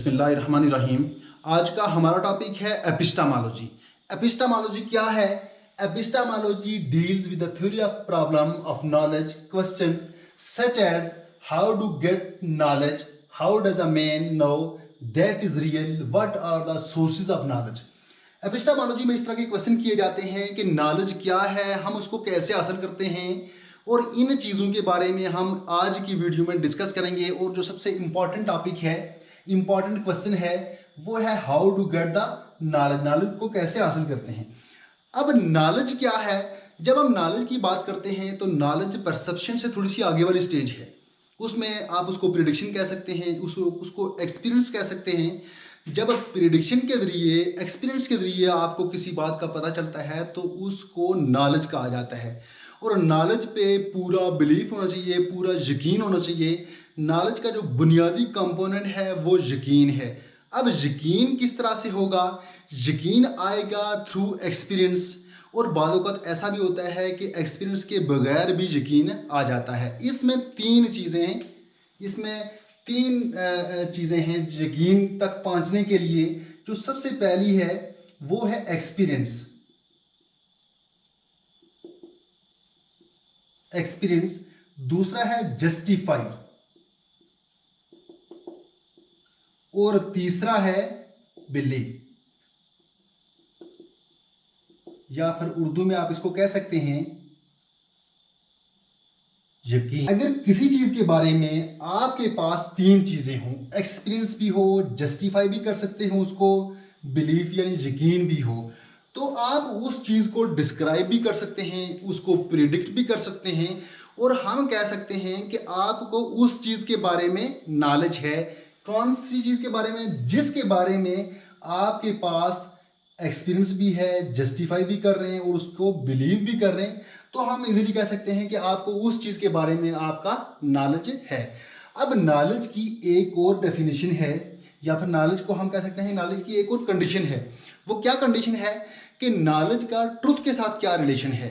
बिस्मिल्लाहिर्रहमानिर्रहीम। आज का हमारा टॉपिक है एपिस्टेमोलॉजी। एपिस्टेमोलॉजी क्या है? Epistemology deals with the theory of problem of knowledge questions such as how to get knowledge, how does a man know that is real, what are the sources of knowledge. Epistemology में इस तरह के question किए जाते हैं कि knowledge क्या है, हम उसको कैसे हासिल करते हैं, और इन चीज़ों के बारे में हम आज की वीडियो में डिस्कस करेंगे। और जो सबसे इम्पॉर्टेंट टॉपिक है, इंपॉर्टेंट क्वेश्चन है, वो है how to get the knowledge. Knowledge को कैसे हासिल करते हैं। अब नॉलेज क्या है? जब हम नॉलेज की बात करते हैं तो नॉलेज परसेप्शन से थोड़ी सी आगे वाली स्टेज है। उसमें आप उसको प्रिडिक्शन कह सकते हैं, उसको एक्सपीरियंस कह सकते हैं। जब प्रिडिक्शन के जरिए, एक्सपीरियंस के जरिए आपको किसी बात का पता चलता है तो उसको नॉलेज कहा जाता है। और नॉलेज पे पूरा बिलीफ होना चाहिए, पूरा यकीन होना चाहिए। नॉलेज का जो बुनियादी कंपोनेंट है वो यकीन है। अब यकीन किस तरह से होगा? यकीन आएगा थ्रू एक्सपीरियंस। और बाद वक़्त ऐसा भी होता है कि एक्सपीरियंस के बगैर भी यकीन आ जाता है। इसमें तीन चीज़ें हैं यकीन तक पहुंचने के लिए। जो सबसे पहली है वो है एक्सपीरियंस, दूसरा है जस्टिफाई, और तीसरा है बिलीव, या फिर उर्दू में आप इसको कह सकते हैं यकीन। अगर किसी चीज के बारे में आपके पास तीन चीजें हों, एक्सपीरियंस भी हो, जस्टिफाई भी कर सकते हो उसको, बिलीफ यानी यकीन भी हो, तो आप उस चीज को डिस्क्राइब भी कर सकते हैं, उसको प्रिडिक्ट भी कर सकते हैं। और हम कह सकते हैं कि आपको उस चीज के बारे में नॉलेज है। कौन सी चीज के बारे में? जिसके बारे में आपके पास एक्सपीरियंस भी है, जस्टिफाई भी कर रहे हैं और उसको बिलीव भी कर रहे हैं, तो हम इजीली कह सकते हैं कि आपको उस चीज के बारे में आपका नॉलेज है। अब नॉलेज की एक और डेफिनेशन है, या फिर नॉलेज को हम कह सकते हैं नॉलेज की एक और कंडीशन है। वो क्या कंडीशन है कि नॉलेज का ट्रुथ के साथ क्या रिलेशन है,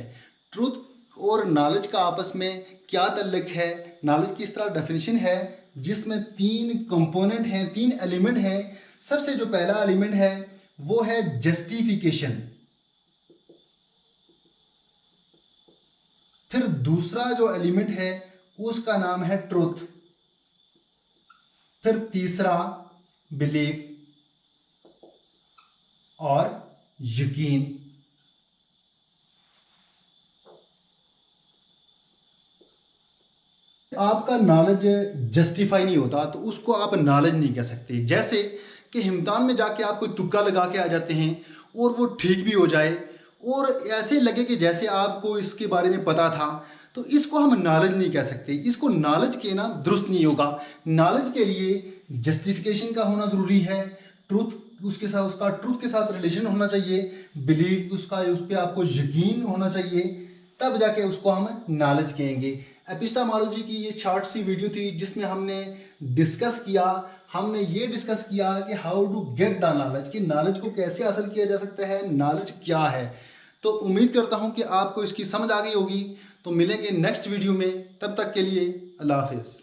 ट्रुथ और नॉलेज का आपस में क्या ताल्लुक है। नॉलेज की इस तरह डेफिनेशन है जिसमें तीन कंपोनेंट हैं, तीन एलिमेंट हैं। सबसे जो पहला एलिमेंट है वो है जस्टिफिकेशन, फिर दूसरा जो एलिमेंट है उसका नाम है ट्रुथ, फिर तीसरा बिलीफ और यकीन। आपका नॉलेज जस्टिफाई नहीं होता तो उसको आप नॉलेज नहीं कह सकते। जैसे कि इम्तिहान में जाके आप कोई तुक्का लगा के आ जाते हैं और वो ठीक भी हो जाए और ऐसे लगे कि जैसे आपको इसके बारे में पता था, तो इसको हम नॉलेज नहीं कह सकते। इसको नॉलेज कहना दुरुस्त नहीं होगा। नॉलेज के लिए जस्टिफिकेशन का होना ज़रूरी है, ट्रूथ उसके साथ, उसका ट्रूथ के साथ रिलेशन होना चाहिए, बिलीव उसका, उस पर आपको यकीन होना चाहिए, तब जाके उसको हम नॉलेज कहेंगे। एपिस्टेमोलॉजी की ये शॉर्ट सी वीडियो थी जिसमें हमने डिस्कस किया कि how to get the knowledge, कि नॉलेज को कैसे हासिल किया जा सकता है, नॉलेज क्या है। तो उम्मीद करता हूँ कि आपको इसकी समझ आ गई होगी। तो मिलेंगे नेक्स्ट वीडियो में, तब तक के लिए अल्लाह हाफिज़।